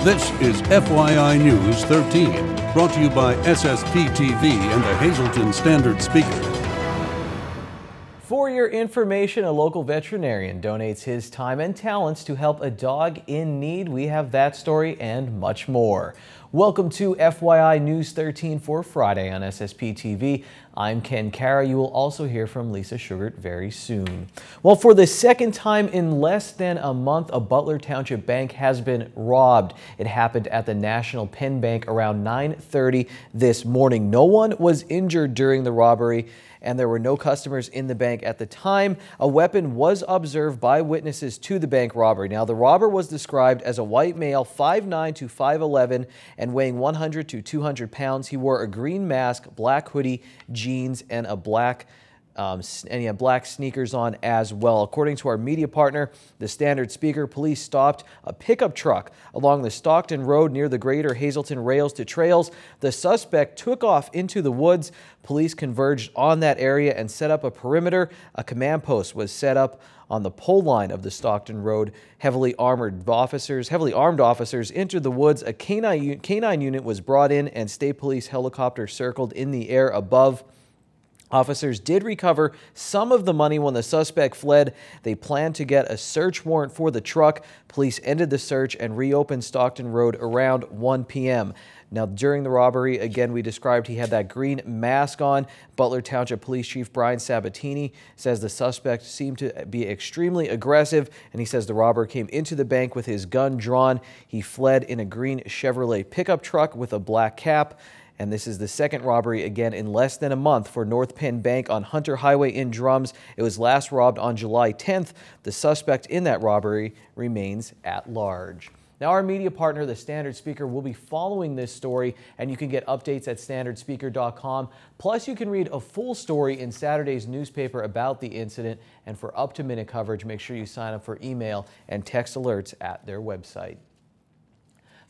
This is FYI News 13, brought to you by SSPTV and the Hazleton Standard Speaker. For your information, a local veterinarian donates his time and talents to help a dog in need. We have that story and much more. Welcome to FYI News 13 for Friday on SSPTV. I'm Ken Cara. You will also hear from Lisa Sugart very soon. Well, for the second time in less than a month, a Butler Township bank has been robbed. It happened at the National Penn Bank around 9:30 this morning. No one was injured during the robbery, and there were no customers in the bank at the time. A weapon was observed by witnesses to the bank robbery. Now, the robber was described as a white male, 5'9" to 5'11", and weighing 100 to 200 pounds. He wore a green mask, black hoodie, jeans, and a black and he had black sneakers on as well. According to our media partner, the Standard Speaker, police stopped a pickup truck along the Stockton Road near the Greater Hazleton Rails to Trails. The suspect took off into the woods. Police converged on that area and set up a perimeter. A command post was set up on the pole line of the Stockton Road. Heavily armed officers entered the woods. A canine unit was brought in, and state police helicopter circled in the air above. Officers did recover some of the money when the suspect fled. They planned to get a search warrant for the truck. Police ended the search and reopened Stockton Road around 1 p.m. Now, during the robbery, again, we described he had that green mask on. Butler Township Police Chief Brian Sabatini says the suspect seemed to be extremely aggressive, and he says the robber came into the bank with his gun drawn. He fled in a green Chevrolet pickup truck with a black cap. And this is the second robbery, again, in less than a month for North Penn Bank on Hunter Highway in Drums. It was last robbed on July 10th. The suspect in that robbery remains at large. Now, our media partner, the Standard Speaker, will be following this story, and you can get updates at standardspeaker.com. Plus, you can read a full story in Saturday's newspaper about the incident. And for up-to-minute coverage, make sure you sign up for email and text alerts at their website.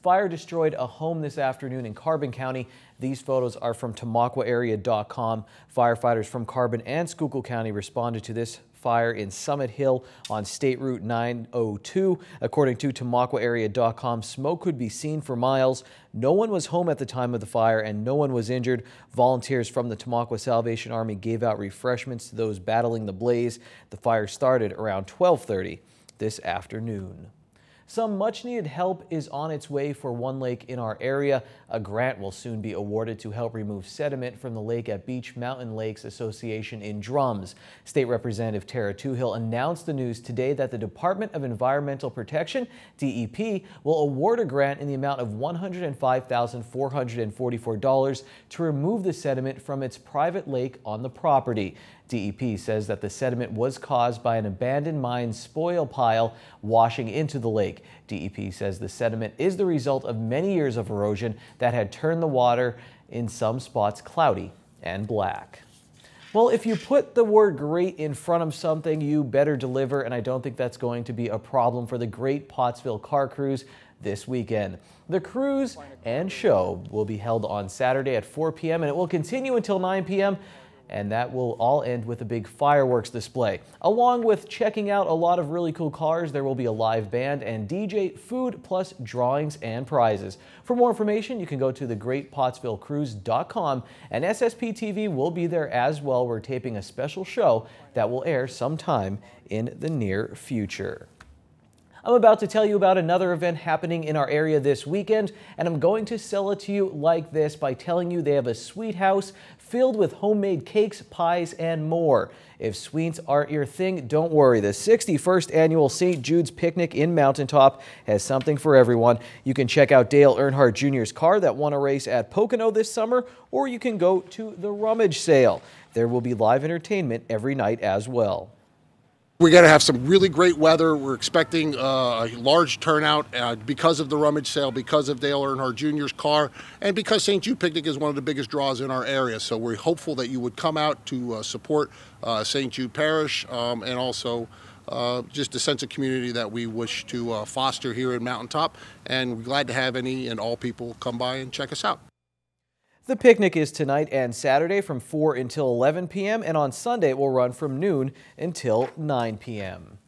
Fire destroyed a home this afternoon in Carbon County. These photos are from TamaqaArea.com. Firefighters from Carbon and Schuylkill County responded to this fire in Summit Hill on State Route 902. According to TamaqaArea.com, smoke could be seen for miles. No one was home at the time of the fire and no one was injured. Volunteers from the Tamaqua Salvation Army gave out refreshments to those battling the blaze. The fire started around 12:30 this afternoon. Some much-needed help is on its way for one lake in our area. A grant will soon be awarded to help remove sediment from the lake at Beach Mountain Lakes Association in Drums. State Representative Tara Toohill announced the news today that the Department of Environmental Protection, DEP, will award a grant in the amount of $105,444 to remove the sediment from its private lake on the property. DEP says that the sediment was caused by an abandoned mine spoil pile washing into the lake. DEP says the sediment is the result of many years of erosion that had turned the water in some spots cloudy and black. Well, if you put the word great in front of something, you better deliver, and I don't think that's going to be a problem for the Great Pottsville Car Cruise this weekend. The cruise and show will be held on Saturday at 4 p.m. and it will continue until 9 p.m. and that will all end with a big fireworks display. Along with checking out a lot of really cool cars, there will be a live band and DJ, food, plus drawings and prizes. For more information, you can go to thegreatpottsvillecruise.com, and SSPTV will be there as well. We're taping a special show that will air sometime in the near future. I'm about to tell you about another event happening in our area this weekend, and I'm going to sell it to you like this by telling you they have a sweet house filled with homemade cakes, pies, and more. If sweets aren't your thing, don't worry. The 61st Annual St. Jude's Picnic in Mountaintop has something for everyone. You can check out Dale Earnhardt Jr.'s car that won a race at Pocono this summer, or you can go to the rummage sale. There will be live entertainment every night as well. We're going to have some really great weather. We're expecting a large turnout because of the rummage sale, because of Dale Earnhardt Jr.'s car, and because St. Jude Picnic is one of the biggest draws in our area. So we're hopeful that you would come out to support St. Jude Parish and also just a sense of community that we wish to foster here in Mountaintop. And we're glad to have any and all people come by and check us out. The picnic is tonight and Saturday from 4 until 11 p.m. and on Sunday it will run from noon until 9 p.m.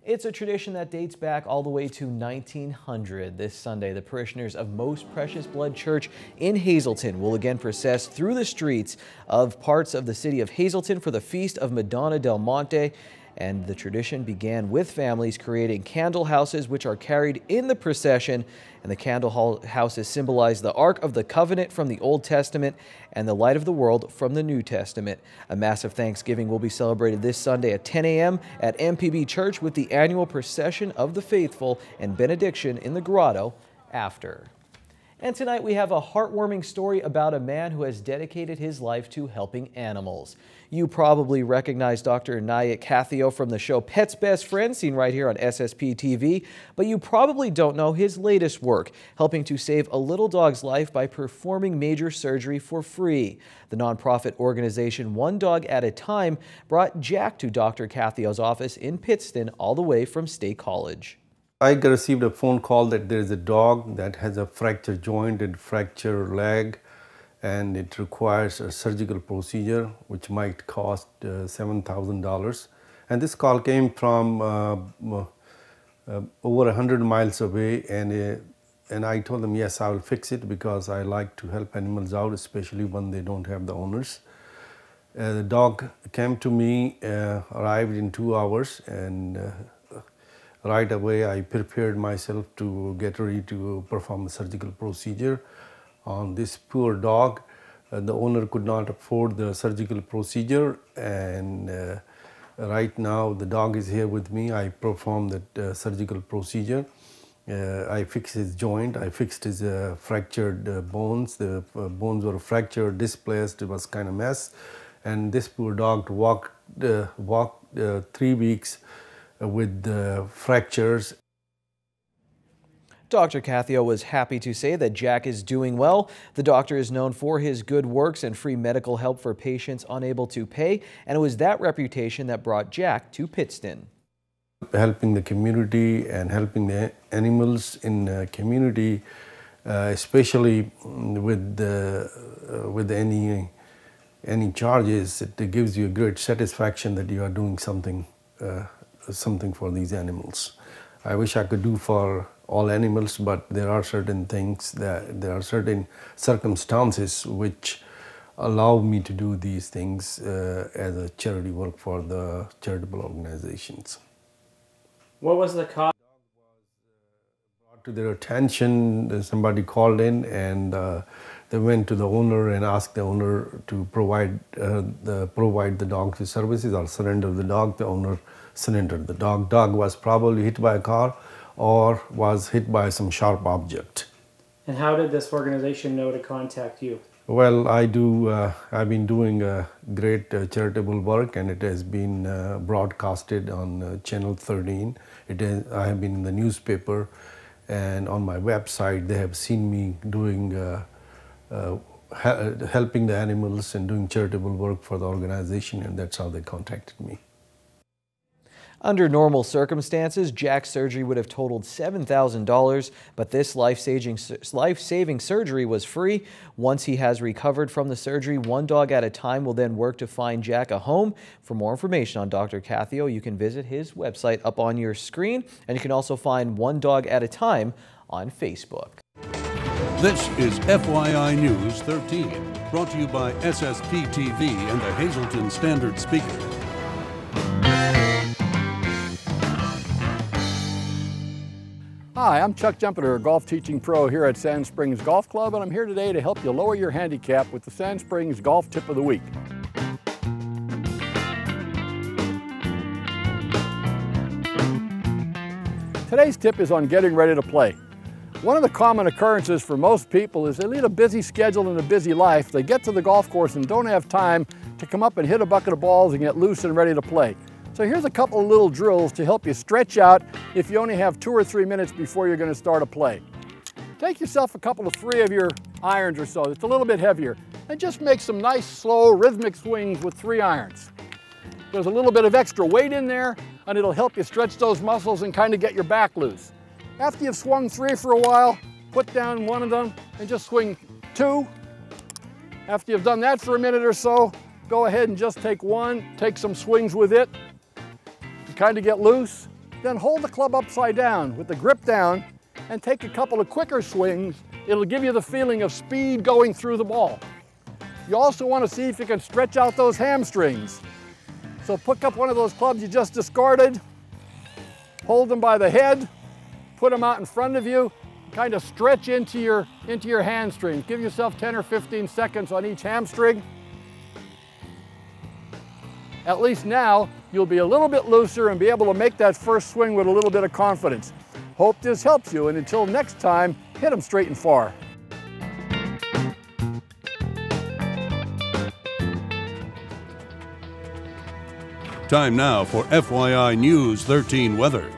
It's a tradition that dates back all the way to 1900. This Sunday, the parishioners of Most Precious Blood Church in Hazleton will again process through the streets of parts of the city of Hazleton for the Feast of Madonna del Monte. And the tradition began with families creating candle houses, which are carried in the procession. And the candle houses symbolize the Ark of the Covenant from the Old Testament and the Light of the World from the New Testament. A massive Thanksgiving will be celebrated this Sunday at 10 a.m. at MPB Church with the annual procession of the faithful and benediction in the grotto after. And tonight we have a heartwarming story about a man who has dedicated his life to helping animals. You probably recognize Dr. Untitled Chapter from the show Pet's Best Friend, seen right here on SSPTV, but you probably don't know his latest work, helping to save a little dog's life by performing major surgery for free. The nonprofit organization One Dog at a Time brought Jack to Dr. Chapter's office in Pittston all the way from State College. I received a phone call that there is a dog that has a fractured joint and fractured leg, and it requires a surgical procedure which might cost $7,000. And this call came from over 100 miles away, and I told them, yes, I will fix it because I like to help animals out, especially when they don't have the owners. The dog came to me, arrived in 2 hours, and right away I prepared myself to get ready to perform a surgical procedure on this poor dog. The owner could not afford the surgical procedure, and right now the dog is here with me. I performed that surgical procedure. I fixed his joint, I fixed his fractured bones. The bones were fractured, displaced, it was kind of mess. And this poor dog walked 3 weeks with fractures. Dr. Chapter was happy to say that Jack is doing well. The doctor is known for his good works and free medical help for patients unable to pay, and it was that reputation that brought Jack to Pittston. Helping the community and helping the animals in the community, especially with any charges, it gives you a great satisfaction that you are doing something for these animals. I wish I could do for all animals, but there are certain things, there are certain circumstances which allow me to do these things as a charity work for the charitable organizations. What was the cause? Brought to their attention, somebody called in, and they went to the owner and asked the owner to provide the dog to services or surrender the dog. The owner surrendered the dog. Dog was probably hit by a car or was hit by some sharp object. And how did this organization know to contact you? Well, I've been doing great charitable work, and it has been broadcasted on Channel 13. I have been in the newspaper, and on my website they have seen me doing helping the animals and doing charitable work for the organization, and that's how they contacted me. Under normal circumstances, Jack's surgery would have totaled $7,000, but this life-saving surgery was free. Once he has recovered from the surgery, One Dog at a Time will then work to find Jack a home. For more information on Dr. Chapter, you can visit his website up on your screen, and you can also find One Dog at a Time on Facebook. This is FYI News 13, brought to you by SSPTV and the Hazleton Standard Speaker. Hi, I'm Chuck Jumpeter, golf teaching pro here at Sand Springs Golf Club, and I'm here today to help you lower your handicap with the Sand Springs Golf Tip of the Week. Today's tip is on getting ready to play. One of the common occurrences for most people is they lead a busy schedule and a busy life. They get to the golf course and don't have time to come up and hit a bucket of balls and get loose and ready to play. So here's a couple of little drills to help you stretch out if you only have 2 or 3 minutes before you're going to start a play. Take yourself a couple of 3 of your irons or so, it's a little bit heavier, and just make some nice, slow, rhythmic swings with 3 irons. There's a little bit of extra weight in there, and it'll help you stretch those muscles and kind of get your back loose. After you've swung 3 for a while, put down 1 of them and just swing 2. After you've done that for a minute or so, go ahead and just take 1, take some swings with it, kind of get loose, Then hold the club upside down with the grip down and take a couple of quicker swings. It'll give you the feeling of speed going through the ball. You also want to see if you can stretch out those hamstrings. So pick up one of those clubs you just discarded, hold them by the head, put them out in front of you, kind of stretch into your hamstrings. Give yourself 10 or 15 seconds on each hamstring. At least now, you'll be a little bit looser and be able to make that first swing with a little bit of confidence. Hope this helps you, and until next time, hit them straight and far. Time now for FYI News 13 weather.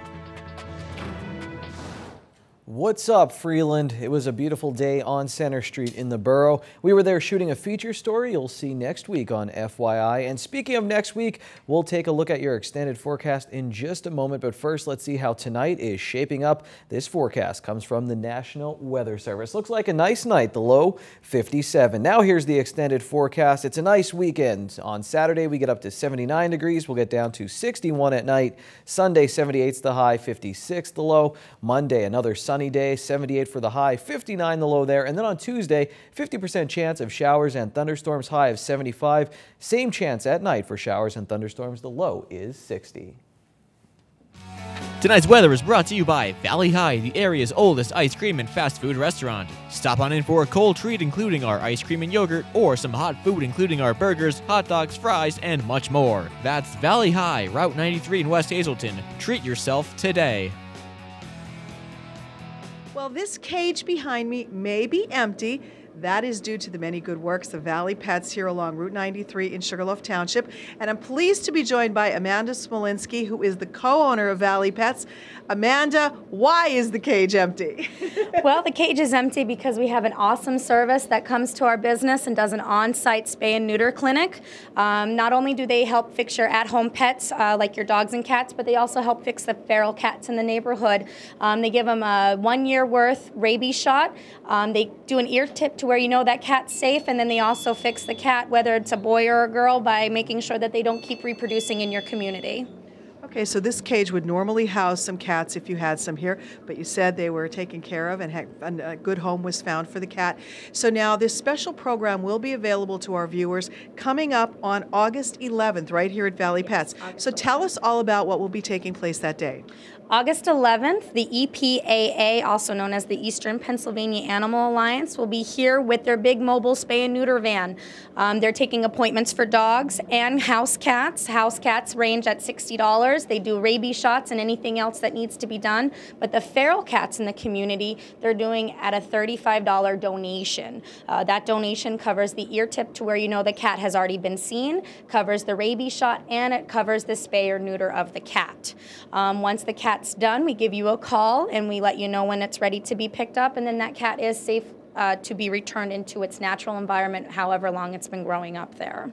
What's up, Freeland? It was a beautiful day on Center Street in the borough. We were there shooting a feature story you'll see next week on FYI. And speaking of next week, we'll take a look at your extended forecast in just a moment. But first, let's see how tonight is shaping up. This forecast comes from the National Weather Service. Looks like a nice night, the low 57. Now here's the extended forecast. It's a nice weekend. On Saturday, we get up to 79 degrees. We'll get down to 61 at night. Sunday, 78's the high, 56 the low. Monday, another sunny day, 78 for the high, 59 the low there. And then on Tuesday, 50% chance of showers and thunderstorms, high of 75. Same chance at night for showers and thunderstorms. The low is 60. Tonight's weather is brought to you by Valley High, the area's oldest ice cream and fast food restaurant. Stop on in for a cold treat including our ice cream and yogurt, or some hot food including our burgers, hot dogs, fries, and much more. That's Valley High, Route 93 in West Hazelton. Treat yourself today. Well, this cage behind me may be empty. That is due to the many good works of Valley Pets here along Route 93 in Sugarloaf Township. And I'm pleased to be joined by Amanda Smolinski, who is the co-owner of Valley Pets. Amanda, why is the cage empty? Well, the cage is empty because we have an awesome service that comes to our business and does an on-site spay and neuter clinic. Not only do they help fix your at-home pets like your dogs and cats, but they also help fix the feral cats in the neighborhood. They give them a 1 year worth rabies shot. They do an ear tip to where you know that cat's safe, and then they also fix the cat, whether it's a boy or a girl, by making sure that they don't keep reproducing in your community. Okay, so this cage would normally house some cats if you had some here, but you said they were taken care of and a good home was found for the cat. So now this special program will be available to our viewers coming up on August 11th right here at Valley Pets. So tell us all about what will be taking place that day. August 11th, the EPAA, also known as the Eastern Pennsylvania Animal Alliance, will be here with their big mobile spay and neuter van. They're taking appointments for dogs and house cats. House cats range at $60. They do rabies shots and anything else that needs to be done. But the feral cats in the community, they're doing at a $35 donation. That donation covers the ear tip to where you know the cat has already been seen, covers the rabies shot, and it covers the spay or neuter of the cat. Once the cat's done, we give you a call and we let you know when it's ready to be picked up, and then that cat is safe to be returned into its natural environment, however long it's been growing up there.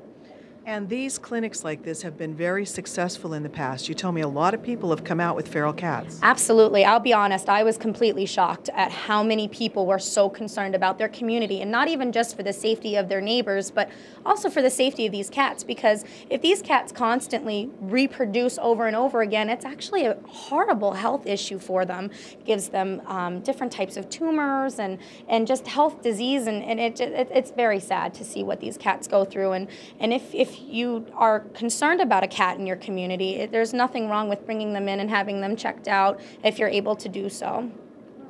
And these clinics like this have been very successful in the past. You tell me a lot of people have come out with feral cats. Absolutely. I'll be honest, I was completely shocked at how many people were so concerned about their community, and not even just for the safety of their neighbors, but also for the safety of these cats, because if these cats constantly reproduce over and over again, it's actually a horrible health issue for them. It gives them different types of tumors and just health disease, and it's very sad to see what these cats go through. And if you are concerned about a cat in your community, there's nothing wrong with bringing them in and having them checked out if you're able to do so. All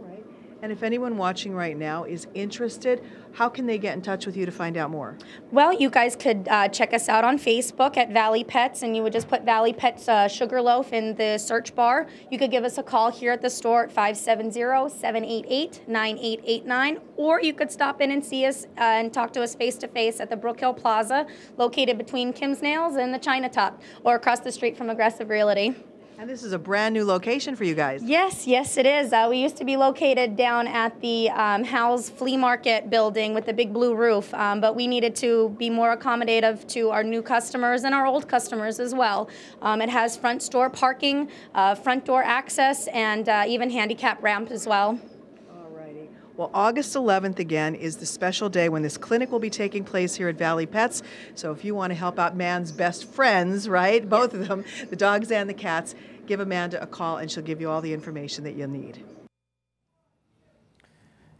right. And if anyone watching right now is interested, how can they get in touch with you to find out more? Well, you guys could check us out on Facebook at Valley Pets, and you would just put Valley Pets Sugarloaf in the search bar. You could give us a call here at the store at 570-788-9889, or you could stop in and see us and talk to us face-to-face at the Brook Hill Plaza, located between Kim's Nails and the China Top, or across the street from Aggressive Realty. And this is a brand new location for you guys. Yes, it is. We used to be located down at the Howes Flea Market building with the big blue roof, but we needed to be more accommodative to our new customers and our old customers as well. It has front store parking, front door access, and even handicap ramp as well. Well, August 11th, again, is the special day when this clinic will be taking place here at Valley Pets. So if you want to help out man's best friends, right, both of them, the dogs and the cats, give Amanda a call and she'll give you all the information that you'll need.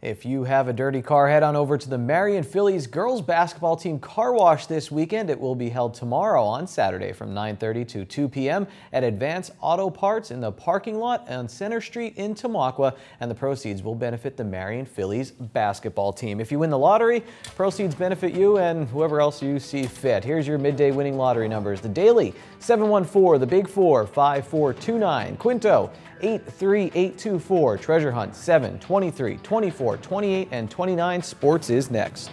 If you have a dirty car, head on over to the Marion Phillies girls basketball team car wash this weekend. It will be held tomorrow on Saturday from 9:30 to 2 p.m. at Advance Auto Parts in the parking lot on Center Street in Tamaqua, and the proceeds will benefit the Marion Phillies basketball team. If you win the lottery, proceeds benefit you and whoever else you see fit. Here's your midday winning lottery numbers. The Daily, 714, the Big Four, 5429, Quinto, 83824, Treasure Hunt, 7, 23, 24, 28, and 29. Sports is next.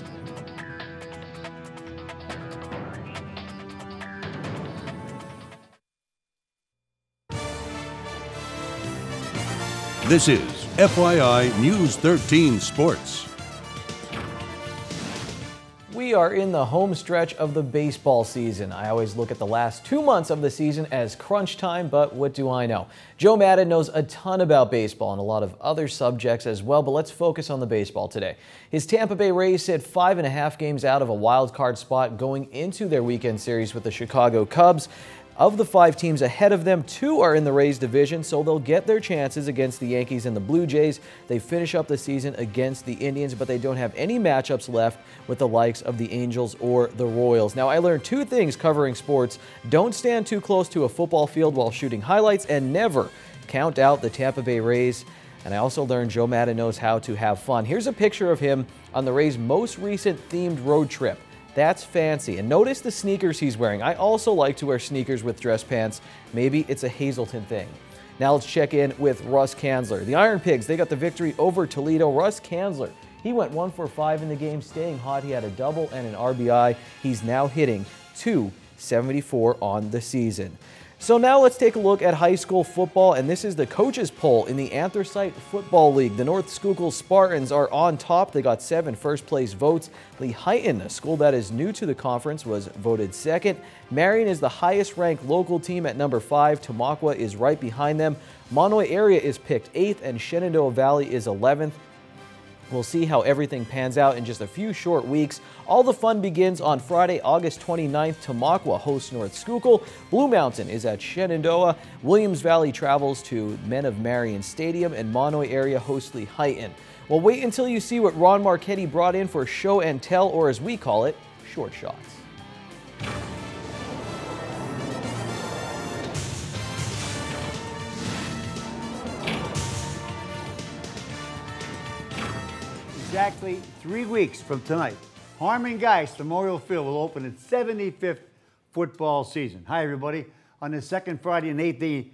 This is FYI News 13 Sports. We are in the home stretch of the baseball season. I always look at the last 2 months of the season as crunch time, but what do I know? Joe Madden knows a ton about baseball and a lot of other subjects as well, but let's focus on the baseball today. His Tampa Bay Rays sit 5.5 games out of a wild card spot going into their weekend series with the Chicago Cubs. Of the 5 teams ahead of them, 2 are in the Rays division, so they'll get their chances against the Yankees and the Blue Jays. They finish up the season against the Indians, but they don't have any matchups left with the likes of the Angels or the Royals. Now, I learned 2 things covering sports. Don't stand too close to a football field while shooting highlights, and never count out the Tampa Bay Rays. And I also learned Joe Madden knows how to have fun. Here's a picture of him on the Rays' most recent themed road trip. That's fancy. And notice the sneakers he's wearing. I also like to wear sneakers with dress pants. Maybe it's a Hazleton thing. Now let's check in with Russ Kanzler. The Iron Pigs, they got the victory over Toledo. Russ Kanzler, he went 1 for 5 in the game, staying hot. He had a double and an RBI. He's now hitting .274 on the season. So now let's take a look at high school football, and this is the coaches poll in the Anthracite Football League. The North Schuylkill Spartans are on top. They got 7 first-place votes. Lehighton, a school that is new to the conference, was voted second. Marion is the highest-ranked local team at number 5. Tamaqua is right behind them. Monoy area is picked 8th, and Shenandoah Valley is 11th. We'll see how everything pans out in just a few short weeks. All the fun begins on Friday, August 29th. Tamaqua hosts North Schuylkill. Blue Mountain is at Shenandoah. Williams Valley travels to Men of Marion Stadium, and Monoy area hosts Lehighton. Well, wait until you see what Ron Marchetti brought in for show and tell, or as we call it, short shots. Exactly 3 weeks from tonight, Harmon Geist Memorial Field will open its 75th football season. Hi, everybody. On the second Friday and 8th day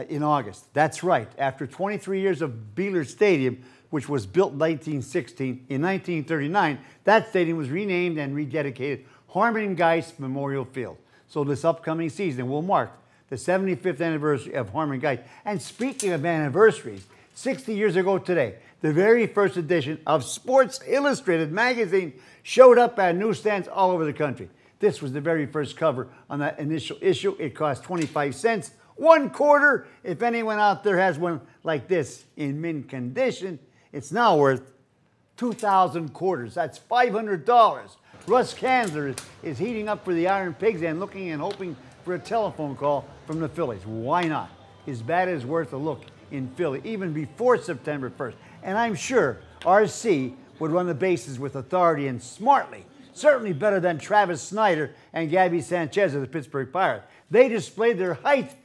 in August. That's right. After 23 years of Butler Stadium, which was built in 1916, in 1939, that stadium was renamed and rededicated Harmon Geist Memorial Field. So this upcoming season will mark the 75th anniversary of Harmon Geist. And speaking of anniversaries, 60 years ago today, the very first edition of Sports Illustrated magazine showed up at newsstands all over the country. This was the very first cover on that initial issue. It cost 25 cents, 1/4. If anyone out there has one like this in mint condition, it's now worth 2,000 quarters. That's $500. Russ Kanzler is heating up for the Iron Pigs and looking and hoping for a telephone call from the Phillies. Why not? His bat is worth a look in Philly, even before September 1st. And I'm sure RC would run the bases with authority and smartly, certainly better than Travis Snyder and Gabby Sanchez of the Pittsburgh Pirates. They displayed their height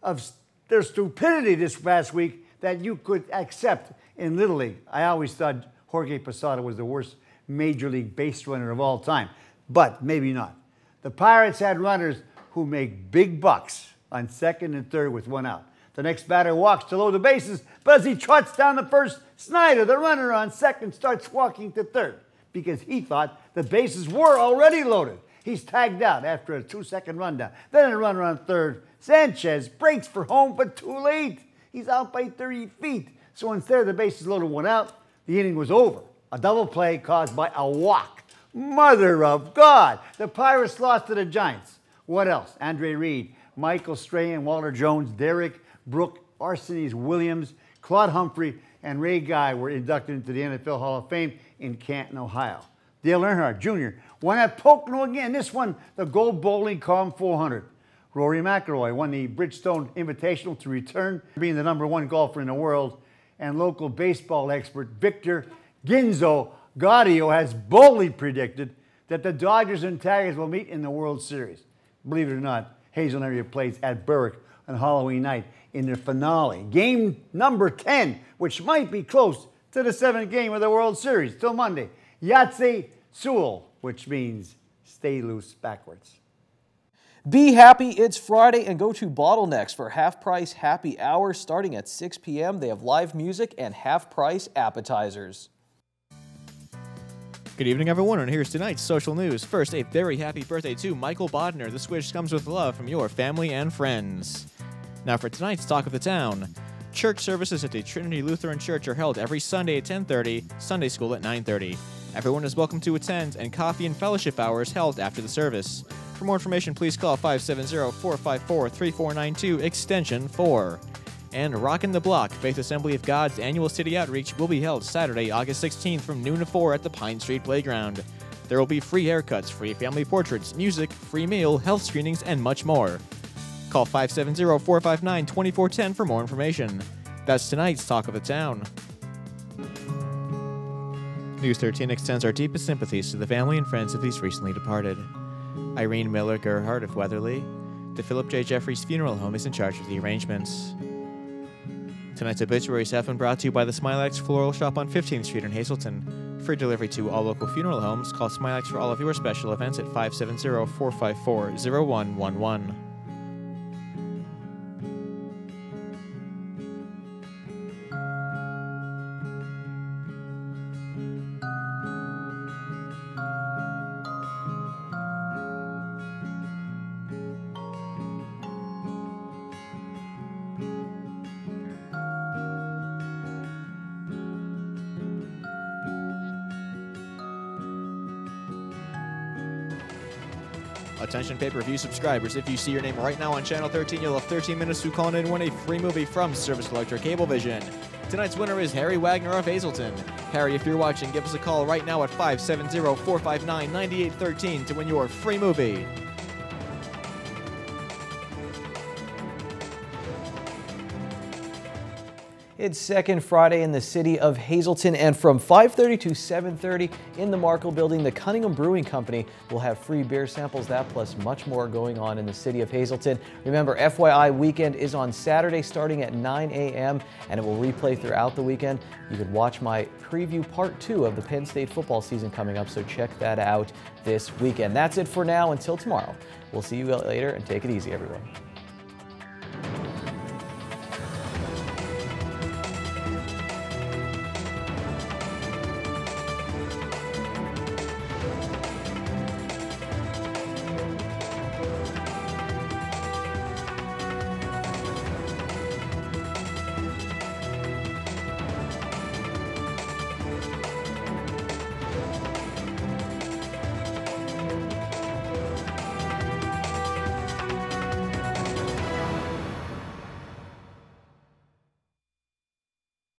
of their stupidity this past week that you could accept in Little League. I always thought Jorge Posada was the worst Major League base runner of all time, but maybe not. The Pirates had runners who make big bucks on second and third with 1 out. The next batter walks to load the bases, but as he trots down the first, Snyder, the runner on second, starts walking to third because he thought the bases were already loaded. He's tagged out after a 2-second rundown. Then a runner on third. Sanchez breaks for home, but too late. He's out by 30 feet. So instead of the bases loaded 1 out, the inning was over. A double play caused by a walk. Mother of God! The Pirates lost to the Giants. What else? Andre Reed, Michael Strahan, Walter Jones, Derek Brooke, Arsenes Williams, Claude Humphrey, and Ray Guy were inducted into the NFL Hall of Fame in Canton, Ohio. Dale Earnhardt Jr. won at Pocono again. This one, the Gold Bowling Column 400. Rory McIlroy won the Bridgestone Invitational to return being the #1 golfer in the world. And local baseball expert Victor Ginzo Gaudio has boldly predicted that the Dodgers and Tigers will meet in the World Series. Believe it or not, Hazelton area plays at Berwick on Halloween night in their finale. Game number 10, which might be close to the 7th game of the World Series till Monday. Yahtzee Sewell, which means stay loose backwards. Be happy, it's Friday, and go to Bottlenecks for half-price happy hour starting at 6 p.m. They have live music and half-price appetizers. Good evening, everyone, and here's tonight's social news. First, a very happy birthday to Michael Bodner. This wish comes with love from your family and friends. Now for tonight's Talk of the Town. Church services at the Trinity Lutheran Church are held every Sunday at 10:30, Sunday school at 9:30. Everyone is welcome to attend, and coffee and fellowship hours held after the service. For more information, please call 570-454-3492, extension 4. And Rockin' the Block, Faith Assembly of God's annual city outreach will be held Saturday, August 16th from noon to 4 at the Pine Street Playground. There will be free haircuts, free family portraits, music, free meal, health screenings, and much more. Call 570-459-2410 for more information. That's tonight's Talk of the Town. News 13 extends our deepest sympathies to the family and friends of these recently departed. Irene Miller Gerhardt of Weatherly, the Philip J. Jeffries Funeral Home is in charge of the arrangements. Tonight's obituaries have been brought to you by the Smilax Floral Shop on 15th Street in Hazelton. For delivery to all local funeral homes, call Smilax for all of your special events at 570-454-0111. Attention pay-per-view subscribers, if you see your name right now on Channel 13, you'll have 13 minutes to call in and win a free movie from Service Electric Cablevision. Tonight's winner is Harry Wagner of Hazelton. Harry, if you're watching, give us a call right now at 570-459-9813 to win your free movie. It's second Friday in the city of Hazelton, and from 5:30 to 7:30 in the Markle Building, the Cunningham Brewing Company will have free beer samples, that plus much more going on in the city of Hazelton. Remember, FYI weekend is on Saturday starting at 9 a.m. and it will replay throughout the weekend. You can watch my preview part 2 of the Penn State football season coming up, so check that out this weekend. That's it for now. Until tomorrow, we'll see you later, and take it easy, everyone.